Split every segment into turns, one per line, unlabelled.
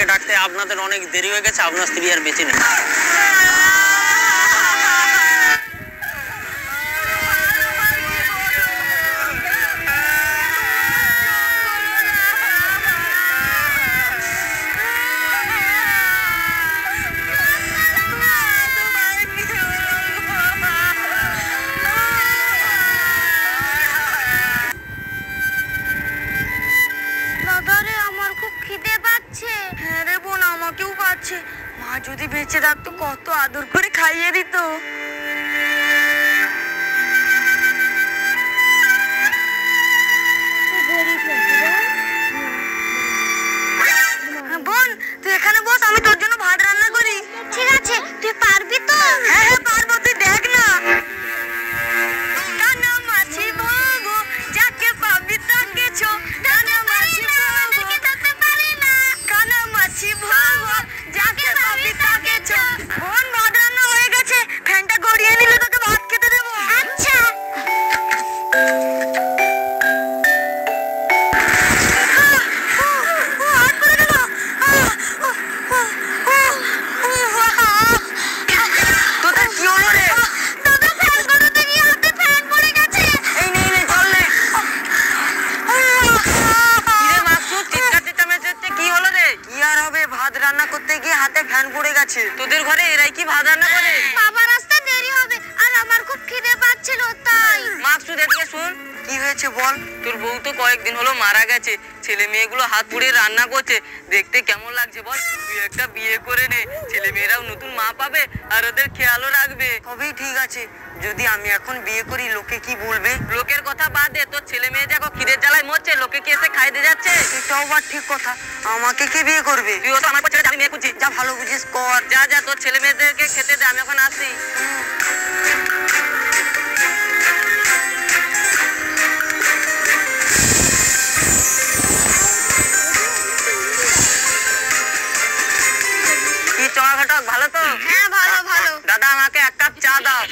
ডাক্তারকে ডাকতে আপনাদের অনেক দেরি হয়ে গেছে, আপনার স্ত্রী আর বেঁচে নেই।
মা যদি বেঁচে থাকতো কত আদর করে খাইয়ে দিত। বোন তুই এখানে বস, আমি তোর জন্য ভাত রান্না করি।
ঠিক আছে, তুই পারবি তো?
হ্যাঁ হ্যাঁ পারবো, তুই দেখ না। কানা মাছি বাবু যাকে পাবি তাকে ছো, কানা মাছি বাবু ধরতে পারে না, কানা মাছি বাবু যাকে পাবি তাকে ছো। বোন ভাত রান্না হয়ে গেছে, ফ্যানটা গড়িয়ে নিলে তোকে ভাত খেতে দেবো।
আচ্ছা।
তোদের ঘরে এরাই কি ভাত রান্না করে?
বাবা রাস্তা দেরি হবে আর আমার খুব খিদে পাচ্ছিল তাই।
মাকসুদ এদিকে শুন।
কি হয়েছে বল?
তোর বউ তো কয়েকদিন হলো মারা গেছে, ছেলে মেয়েগুলো হাত পুড়িয়ে রান্না করছে, দেখতে কেমন লাগছে বল? তুই একটা বিয়ে করে নে, ছেলে মেয়েরাও নতুন মা পাবে আর ওদের খেয়ালও রাখবে।
সবই ঠিক আছে, যদি আমি এখন বিয়ে করি লোকে কি বলবে?
লোকের কথা বাদ দে, তোর ছেলে মেয়ে দেখো খিদের জ্বালায় মরছে, লোকে কি এসে খাইতে যাচ্ছে?
এটাও আবার ঠিক কথা, আমাকে কে বিয়ে করবে?
তুই তো আমার ছেলে, আমি মেয়ে খুঁজছি।
যা ভালো বুঝিস কর।
যা যা, তোর ছেলে মেয়েদেরকে খেতে দে, আমি এখন আসি। ভালো তো?
হ্যাঁ ভালো ভালো।
দাদা আমাকে এক কাপ চা দাও।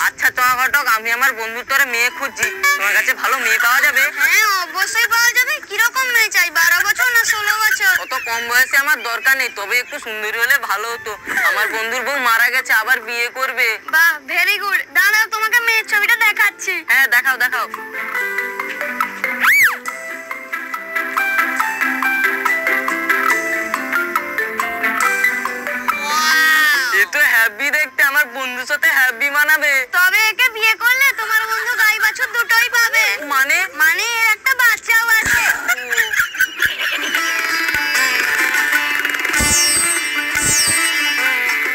আচ্ছা চমা ঘটক, আমি আমার বন্ধুর তোরে মেয়ে খুঁজছি, তোমার কাছে ভালো মেয়ে পাওয়া যাবে?
হ্যাঁ অবশ্যই পাওয়া যাবে। কিরকম মেয়ে চাই, 12 বছর না 16 বছর?
অত কম বয়সে আমার দরকার নেই, তবে একটু সুন্দরী হলে ভালো হতো। আমার বন্ধুর বউ মারা গেছে, আবার বিয়ে করবে।
বাহ ভেরি গুড। দাঁড়াও তোমাকে মেয়ের ছবিটা দেখাচ্ছি।
হ্যাঁ দেখাও দেখাও। এ তো হ্যাপি দেখতে, আমার বন্ধুর সাথে হ্যাপি মানাবে।
তবে একে বিয়ে করলে তোমার বন্ধু গাই বাছুর দুটোই পাবে।
মানে?
মানে এর একটা বাচ্চাও আছে।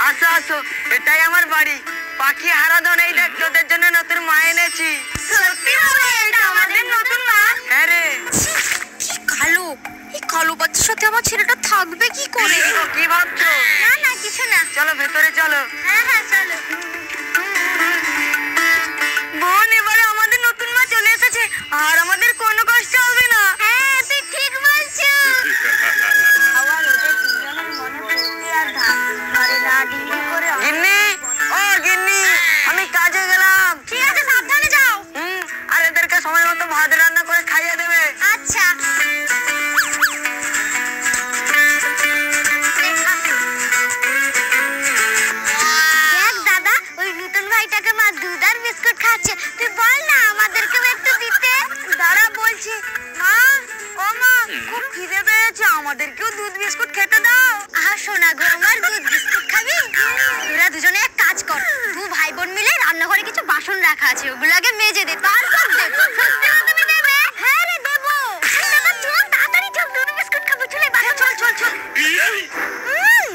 আসো আসো, এটাই আমার বাড়ি। পাখি হারাধন, এই দেখ তোদের জন্য নতুন মা এনেছি।
সত্যি বলে এটা আমাদের নতুন মা?
হ্যাঁ রে।
কালো, এই কালো বাচ্চার সাথে আমার ছেলেটা থাকবে কি করে?
কি ভাবছো?
না না কিছু না।
চলো ভেতরে চলো।
হ্যাঁ হ্যাঁ চলো।
বোন এবারে আমাদের নতুন মা চলে এসেছে, আর আমাদের কোনো কষ্ট হবে না।
হ্যাঁ তুই ঠিক বলছো। আবার ওদের দুজনের মনে ফুর্তি আর ধান ঘরে না ডিঙ্গি করে।
গিন্নি, ও গিন্নি, আমি কাজে গেলাম।
ঠিক আছে সাবধানে যাও।
আর এদেরকে সময় মতো ভাত রান্না করে খাইয়ে দেবে।
আচ্ছা। দেখ দাদা, ওই নতুন ভাইটাকে মা দুধ আর বিস্কুট খাচ্ছে, তুই বল না আমাদেরকেও একটু দিতে।
দাঁড়া বলছি। মা, ও মা, খুব খিদে পেয়েছে, আমাদেরকেও দুধ বিস্কুট খেতে দাও।
আহা সোনা গো আমার, দুধ বিস্কুট খাবি? তোরা দুজনে এক কাজ কর, দু ভাই বোন মিলে রান্নাঘরে কিছু বাসন রাখা আছে, ওগুলো আগে মেজে দে, তারপর দে। সত্যি তুমি দেবে? হ্যাঁ রে দেবো। দাদা চল তাড়াতাড়ি চল, দুধ বিস্কুট খাবো, চলে বাসা চল চল চল।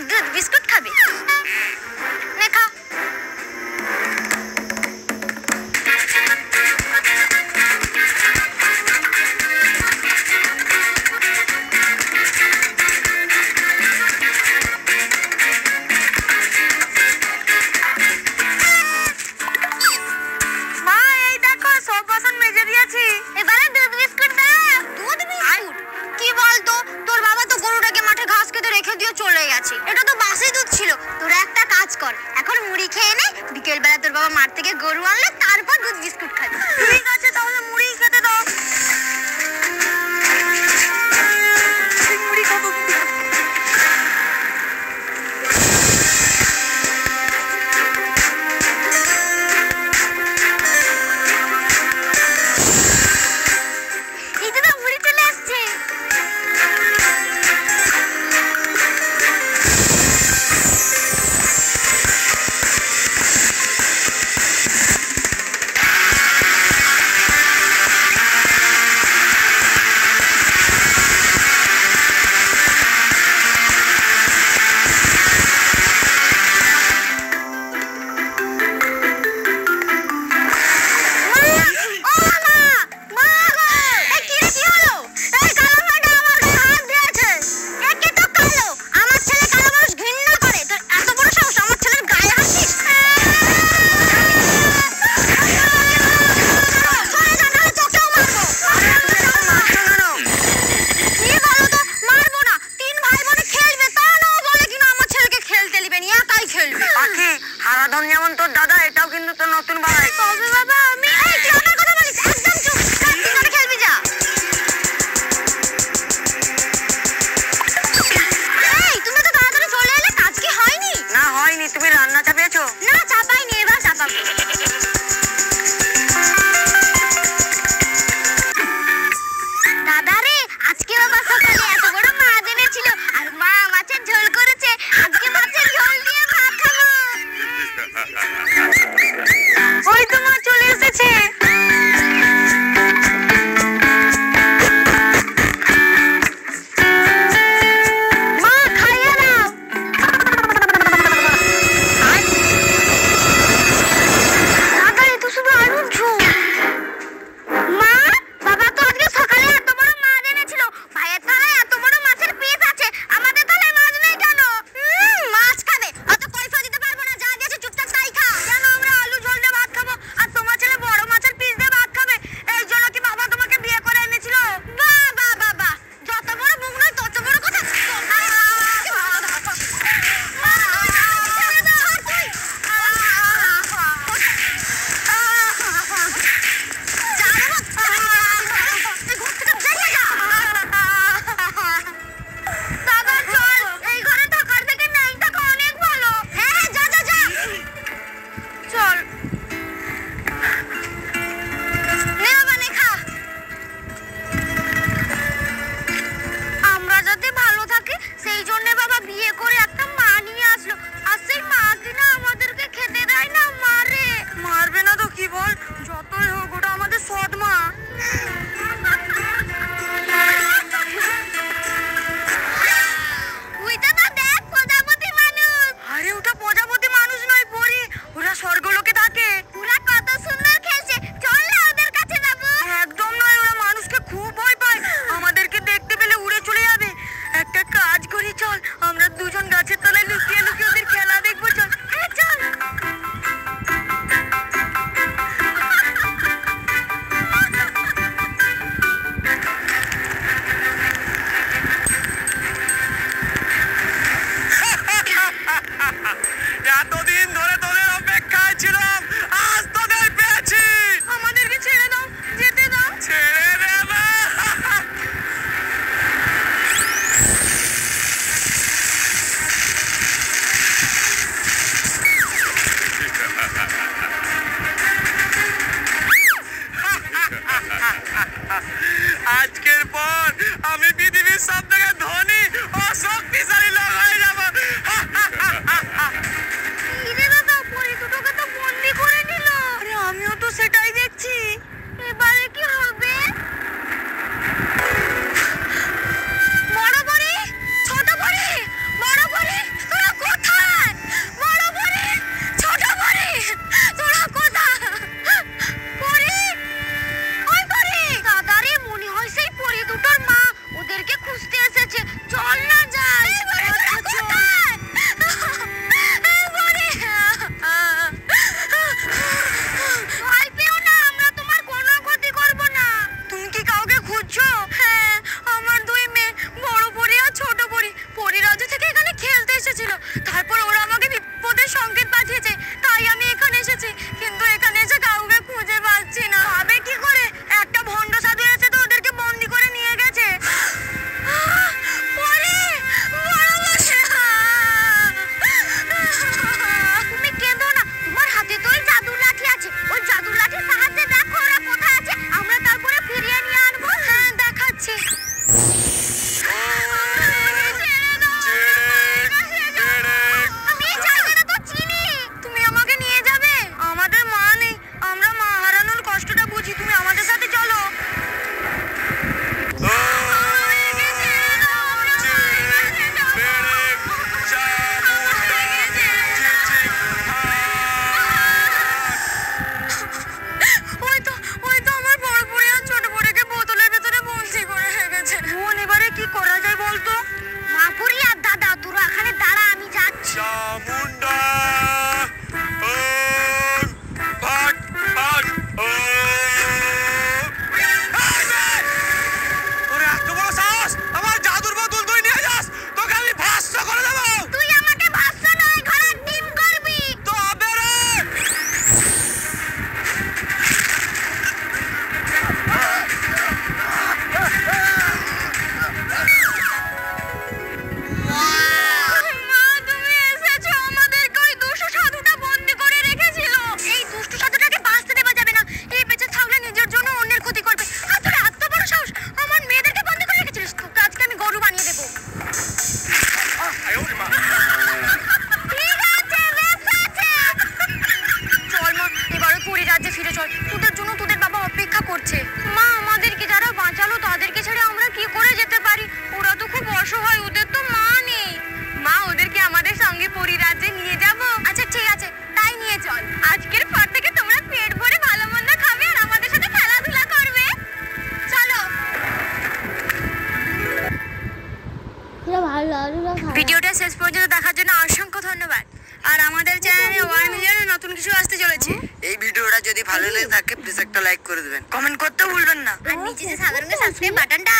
দুধ বিস্কুট খাবি? নে খা।
মা এই দেখো সব বাসন মেজে দিয়েছি।
এবারে দুধ বিস্কুট দাও। দুধ বিস্কুট? কি বলতো, তোর বাবা তো গরুটাকে মাঠে ঘাস খেতে রেখে দিয়ে চলে গেছে, এটা তো বাসি দুধ ছিল। তোরা একটা কাজ কর, এখন মুড়ি খেয়ে নে, বিকেল বেলা তোর বাবা মাঠ থেকে গরু আনলে তারপর দুধ বিস্কুট খাবি।
ঠিক আছে তাহলে মুড়ি খেতে দাও। মুড়ি খাবো। চাপিয়েছো?
না চাপাইনি, এবার চাপাবো। দাদা রে, আজকে বাবা সকালে এত বড় মাছ এনেছিল আর মা মাছের ঝোল করেছে। আজকে মাছের ঝোল দিয়ে ভাত খাবো।
ওই তো মা চলে এসেছে।
মা খাইয়ে দাও। দাদা এ তো শুধু আলুর ঝোল। মা, বাবা তো আজকে সকালে এত বড় মাছ এনেছিল। ভাইয়ের থালায় এত বড় মাছের পিস আছে, আমাদের থালায় মাছ নেই কেন? মাছ খাবে, অত পয়সা দিতে পারবো না। যা দিয়েছে চুপচাপ তাই খা।
কেন আমরা আলু ঝোল দিয়ে ভাত খাবো আর তোমার ছেলে বড় মাছের পিস দিয়ে ভাত খাবে? এই জন্য কি বাবা তোমাকে বিয়ে করে এনেছিল?
বাহ বাহ বাহ বাহ, যত বড় মুখ নয় তত বড় কথা। দাদা চল, এই ঘরে থাকার থেকে নাই থাকা অনেক ভালো। হ্যাঁ যা যা যা
চল।
নে বাবা নে খা। আমরা যাতে ভালো থাকি সেই জন্য বাবা বিয়ে করে একটা মা নিয়ে আসলো। আর সেই মা কিনা আমাদেরকে খেতে দেয় না, মারে।
মারবে না তো কি বল, যতই হোক ওটা আমাদের সৎ মা।
তুই তো না দেখ প্রজাপতি মানুষ।
আরে ওটা প্রজাপতি মানুষ নয়, পরি। ওরা স্বর্গলোকে থাকে।
ওরা কত সুন্দর খেলছে, চল না ওদের কাছে যাবো।
একদম নয়, ওরা মানুষকে খুব ভয় পায়। আমাদেরকে দেখতে পেলে উড়ে চলে যাবে। একটা কাজ করি, চল আমরা দুজন গাছের তলায় লুকিয়ে লুকিয়ে ওদের খেলা দেখবো। চল।
হ্যাঁ চল।
এতদিন ধরে তোদের অপেক্ষায় ছিলাম, আজ তোদের পেয়েছি।
আমাদেরকে ছেড়ে দাও, যেতে দাও।
ছেড়ে দেব। আজকের পর আমি পৃথিবীর সব থেকে ধনী ও শক্তিশালী লোক হয়ে যাবো।
ইরে দাদা, পরি দুটোকে তো বন্দি করে নিল।
আরে আমিও তো সেটাই দেখছি।
এবারে কি হবে? বড় পরি, ছোট পরি, বড় পরি তোরা কোথায়? বড় পরি, ছোট পরি তোরা কোথায়? পরি, ওই পরি। দাদারে মনে হয় সেই পরি দুটোর মা ওদেরকে খুঁজতে ঠিক আছে, বেশ আছে। চল মা, এবারে পুরী রাজ্যে ফিরে চল। তোদের জন্য তোদের বাবা অপেক্ষা করছে। মা, আমাদেরকে যারা বাঁচালো তাদেরকে ছেড়ে আমরা কি করে যেতে পারি? ওরা তো খুব অসহায়, ওদের তো মা নেই।
মা, ওদেরকে আমাদের সঙ্গে পুরী রাজ্যে নিয়ে যাব।
আচ্ছা ঠিক আছে, তাই নিয়ে চল।
আজকের পর থেকে তোমরা পেট ভরে ভালো মন্দ খাবে আর আমাদের সাথে খেলাধুলা করবে।
চলো। ভিডিওটা শেষ পর্যন্ত দেখার জন্য অসংখ্য ধন্যবাদ। আর আমাদের চ্যানেলে 1 মিলিয়নের নতুন কিছু আসতে চলেছে।
এই ভিডিওটা যদি ভালো লেগে থাকে প্লিজ একটা লাইক করে দেবেন, কমেন্ট করতে ভুলবেন না।
আর নিচে যে সাদা রঙের সাবস্ক্রাইব বাটনটা আছে